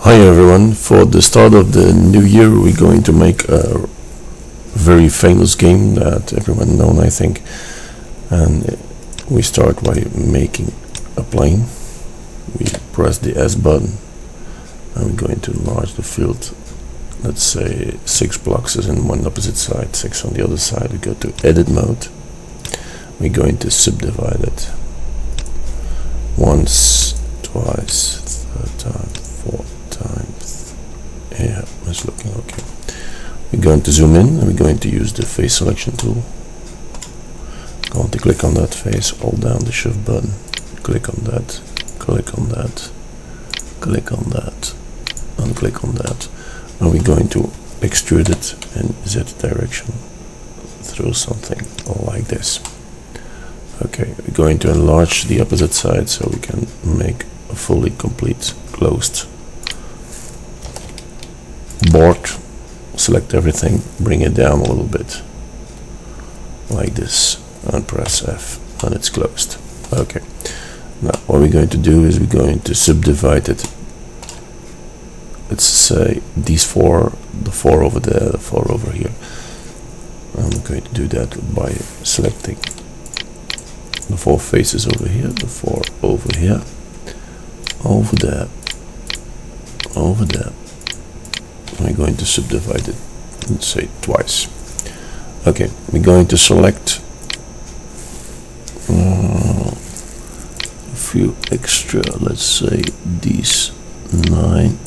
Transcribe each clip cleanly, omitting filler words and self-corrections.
Hi everyone, for the start of the new year we're going to make a very famous game that everyone knows, I think, and we start by making a plane. We press the S button and we're going to enlarge the field. Let's say 6 blocks is in one opposite side, 6 on the other side. We go to edit mode. We're going to subdivide it once, twice, third time, fourth times. Yeah, it's looking okay. We're going to zoom in and we're going to use the face selection tool. Going to click on that face, hold down the shift button, click on that, click on that, click on that, and click on that. And we're going to extrude it in Z direction through something like this. Okay, we're going to enlarge the opposite side so we can make a fully complete closed board. Select everything, bring it down a little bit like this and press F and it's closed. Okay, now what we're going to do is we're going to subdivide it. Let's say these four, the 4 over there, the 4 over here. I'm going to do that by selecting the 4 faces over here, the 4 over here, over there, over there. We're going to subdivide it, let's say twice. Okay, we're going to select a few extra, let's say these 9.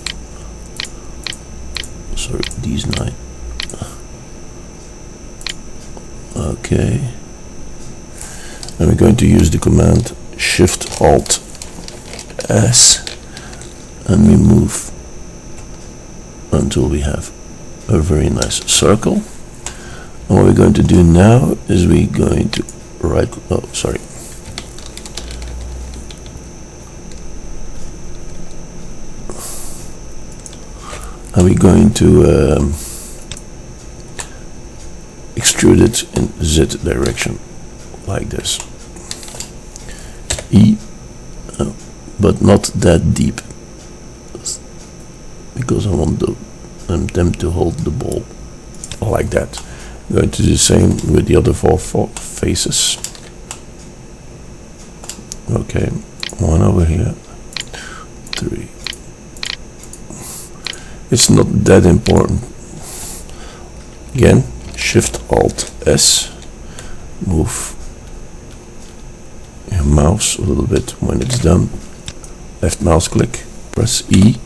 Sorry, these 9. Okay, and we're going to use the command Shift Alt S and we move until we have a very nice circle. And what we're going to do now is we're going to and we're going to extrude it in Z direction like this. E, but not that deep, because I want them to hold the ball like that. I'm going to do the same with the other 4 faces. Okay, 1 over here, 3. It's not that important. Again, Shift Alt S, move your mouse a little bit. When it's done, left mouse click, press E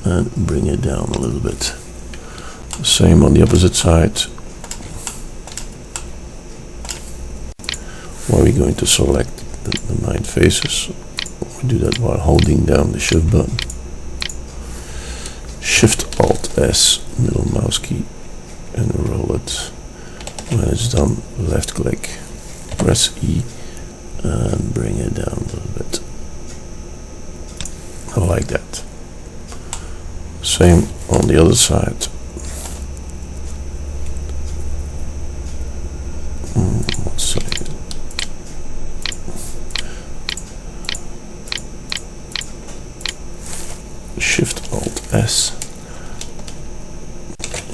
and bring it down a little bit. Same on the opposite side. Where we're going to select the 9 faces. We do that while holding down the shift button. Shift Alt S, middle mouse key, and roll it. When it's done, left click, press E and bring it down a little bit. Like that. Same on the other side. Let's say Shift Alt S,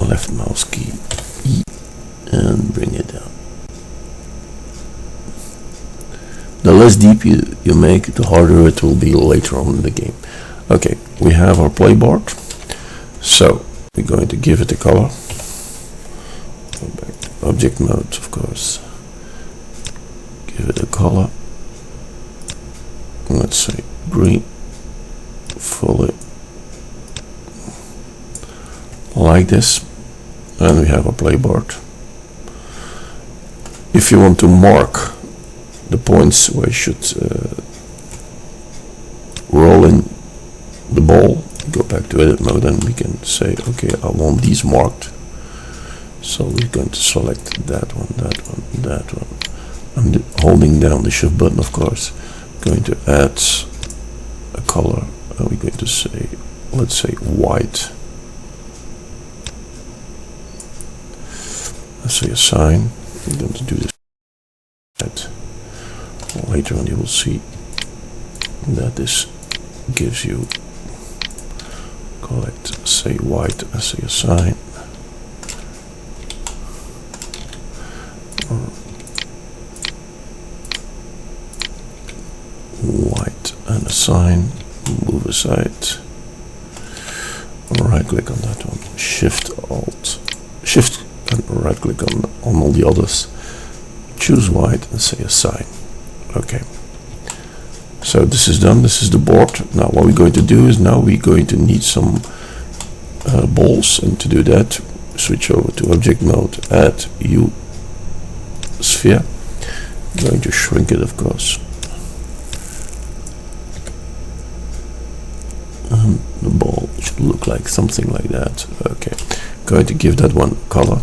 left mouse key E and bring it down. The less deep you make, the harder it will be later on in the game. Okay, we have our playboard. So we're going to give it a color. Go back to object mode, of course. Give it a color. Let's say green, fully like this, and we have a playboard. If you want to mark the points where you should roll in the ball, go back to edit mode and we can say, okay, I want these marked. So we're going to select that one, that one, that one. I'm holding down the shift button, of course. Going to add a color, and we're going to say, let's say white. Let's say a sign. We're going to do this. Later on you will see that this gives you collect, say, white as a sign. White and a sign, move aside. Right click on that one, Shift Alt, Shift and right click on all the others. Choose white and say assign. Okay. So this is done. This is the board. Now what we're going to do is now we're going to need some balls, and to do that, switch over to object mode, add U sphere. I'm going to shrink it, of course. The ball should look like something like that. Okay, going to give that one color,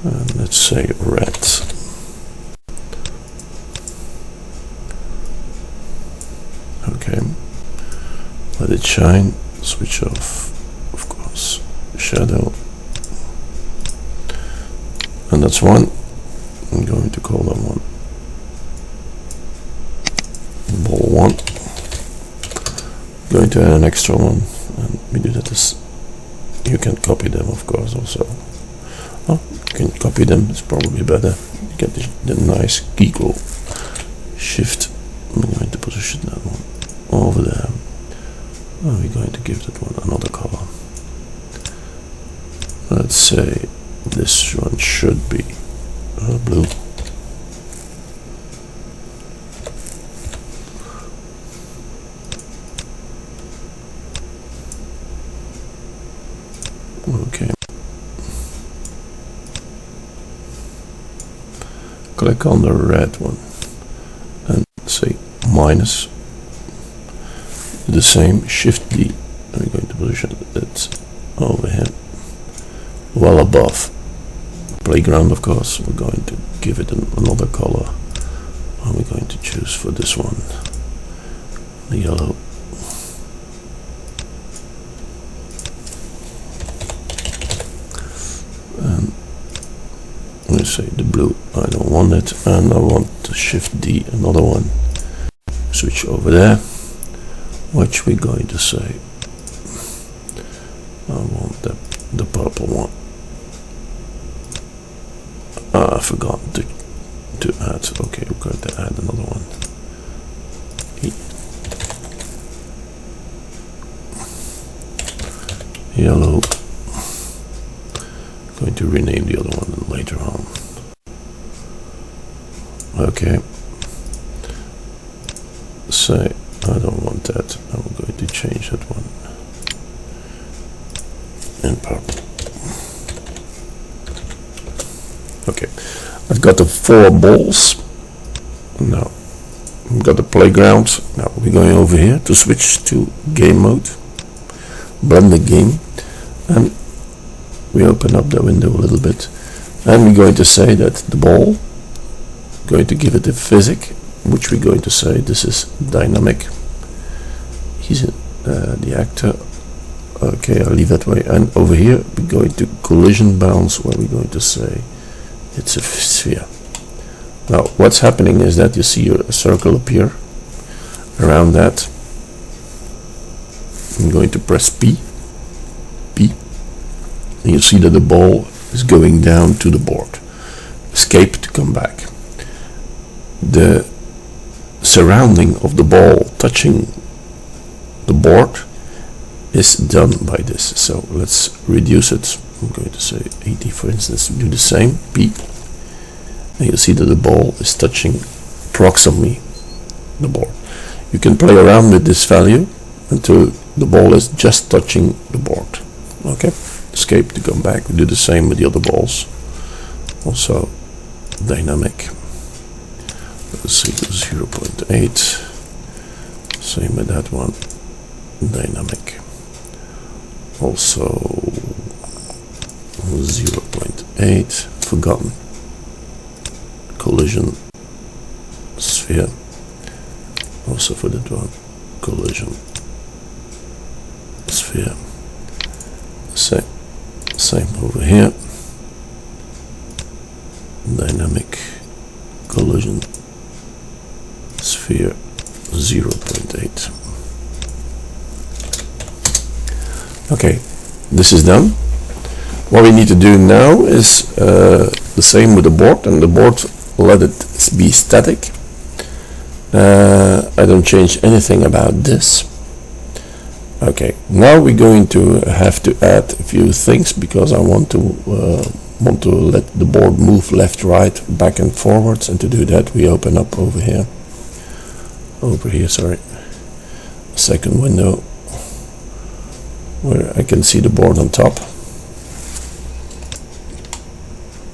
and let's say red. Okay, let it shine. Switch off, of course, shadow, and that's one. I'm going to call that one ball 1. Going to add an extra one, and we do that as you can copy them, of course. Also, you can copy them. It's probably better. You get the nice equal shift. I'm going to position that one over there. And we're going to give that one another color. Let's say this one should be blue. Okay. Click on the red one and say minus. The same, Shift D. We're going to position it over here, well above playground, of course. We're going to give it another color, and we're going to choose for this one the yellow. And we say the blue, I don't want it, and I want to Shift D, another one, switch over there, which we're going to say I want the purple one. I forgot to add. Okay, we're going to add another one. Yellow. Going to rename the other one later on. Okay. Say I don't want that. I'm going to change that one in purple. Okay, I've got the 4 balls. Now we've got the playground. Now we're going over here to switch to game mode, blending game, and we open up the window a little bit, and we're going to say that the ball, going to give it a physic, which we're going to say this is dynamic. He's the actor. Okay, I'll leave that way. And over here we're going to collision bounds, where we're going to say it's a sphere. Now what's happening is that you see a circle appear around that. I'm going to press P, and you see that the ball is going down to the board. Escape to come back. The surrounding of the ball touching the board is done by this. So let's reduce it. I'm going to say 80, for instance. Do the same, P, and you see that the ball is touching approximately the board. You can play around with this value until the ball is just touching the board. Okay, escape to come back. We do the same with the other balls. Also dynamic. Let's see, 0.8. Same with that one. Dynamic. Also 0.8. Forgotten. Collision sphere. Also for that one, collision sphere. Same over here. Dynamic collision sphere 0.8. Okay, this is done. What we need to do now is the same with the board, and the board, let it be static. I don't change anything about this. Okay, now we're going to have to add a few things, because I want to let the board move left, right, back and forwards, and to do that we open up over here, sorry, second window where I can see the board on top.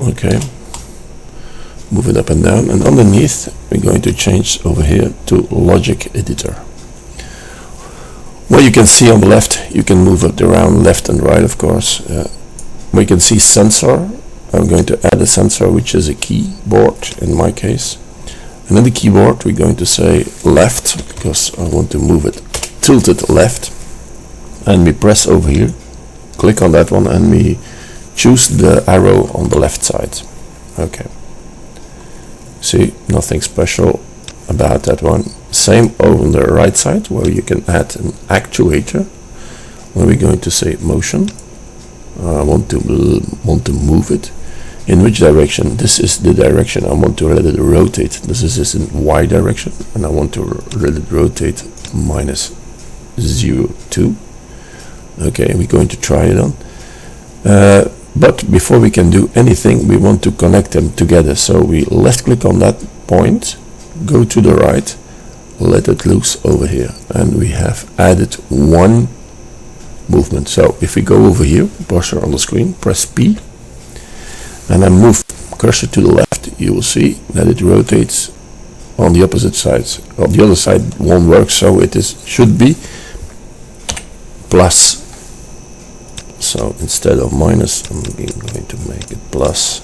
Okay, move it up and down, and underneath we're going to change over here to logic editor. Well, you can see on the left, you can move it around left and right, of course. We can see sensor. I'm going to add a sensor, which is a keyboard in my case. And in the keyboard, we're going to say left, because I want to move it tilted left. And we press over here, click on that one, and we choose the arrow on the left side. Okay. See, nothing special about that one. Same on the right side, where you can add an actuator. Where we're going to say motion. I want to move it. In which direction? This is the direction I want to let it rotate. This is in Y direction, and I want to let it rotate minus 0.2. Okay, we're going to try it on. But before we can do anything, we want to connect them together. So we left click on that point, go to the right, let it loose over here, and we have added one movement. So if we go over here, cursor on the screen, press P, and I move cursor to the left, you will see that it rotates on the opposite side. On the other side won't work, so it should be plus. So instead of minus, I'm going to make it plus,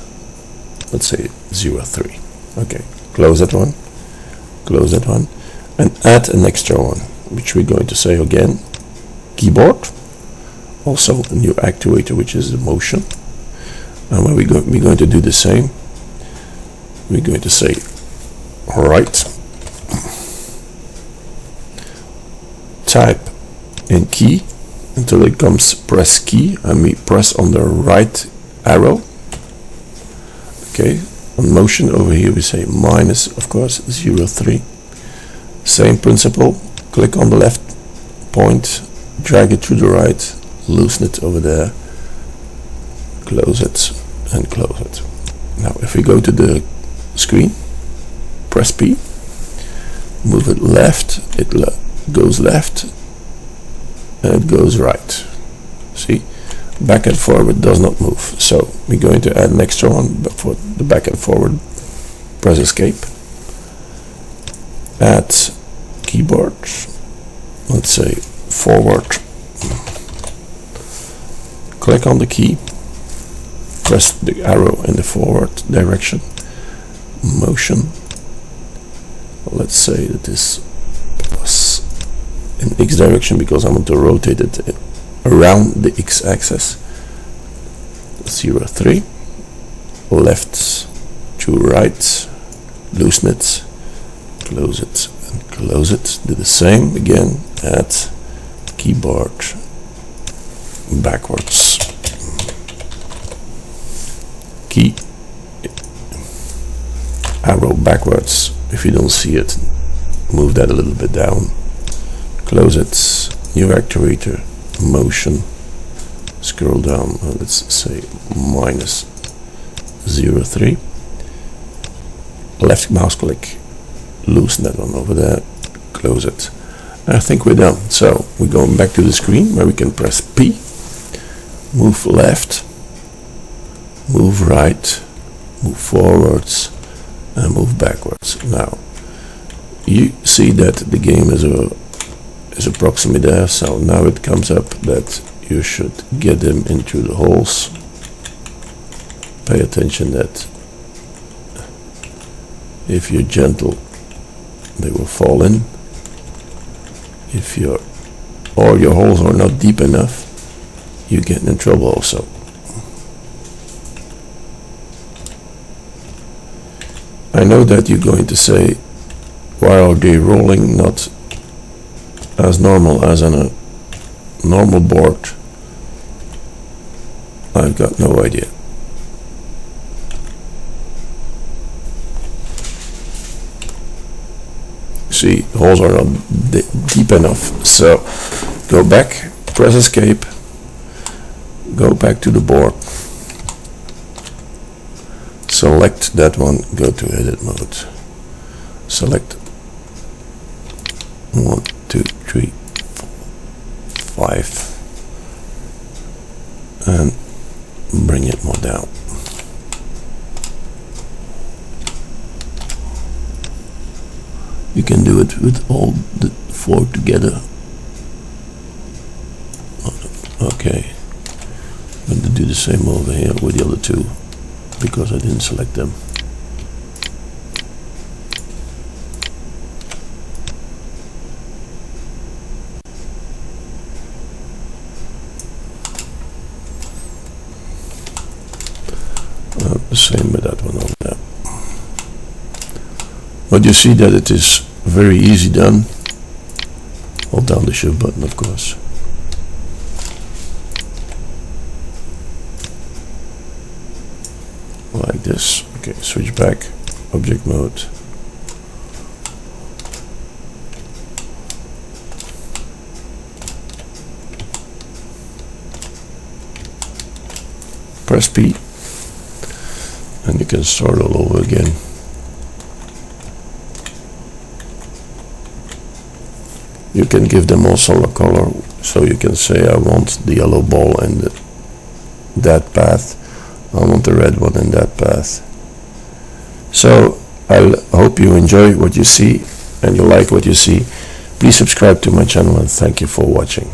let's say 0.3. Okay, close that one, and add an extra one, which we're going to say again, keyboard, also a new actuator, which is the motion. And when we're going to do the same, we're going to say right, type in key until it comes press key, and we press on the right arrow. Okay, on motion over here we say minus, of course, 0.3. Same principle, click on the left point, drag it to the right, loosen it over there, close it and close it. Now if we go to the screen, press P, move it left, it goes left, and it goes right. See, back and forward does not move. So we're going to add an extra one, but for the back and forward, press escape, add keyboard, let's say forward, click on the key, press the arrow in the forward direction, motion, let's say that is plus in X direction, because I want to rotate it around the X axis, 0.3, left to right, loosen it, close it and close it. Do the same again, add keyboard backwards, key, arrow backwards. If you don't see it, move that a little bit down, close it, new actuator, motion, scroll down, let's say minus 0.3, left mouse click, loosen that one over there, close it. I think we're done. So we're going back to the screen where we can press P, move left, move right, move forwards, and move backwards. Now you see that the game is approximately there. So now it comes up that you should get them into the holes. Pay attention that if you're gentle, they will fall in. If your holes are not deep enough, you get in trouble also. I know that you're going to say, why are they rolling not as normal as on a normal board? I've got no idea. See, the holes are not deep enough. So go back, press escape, go back to the board, select that one, go to edit mode, select 1, 2, 3, 4, 5 and bring it more down. You can do it with all the 4 together. Okay, I'm going to do the same over here with the other 2 because I didn't select them. The same with that one over there. But you see that it is very easy done. Hold down the shift button, of course. Like this. Okay, switch back, object mode. Press P and you can start all over again. You can give them also a color, so you can say I want the yellow ball in that path, I want the red one in that path. So I hope you enjoy what you see and you like what you see. Please subscribe to my channel and thank you for watching.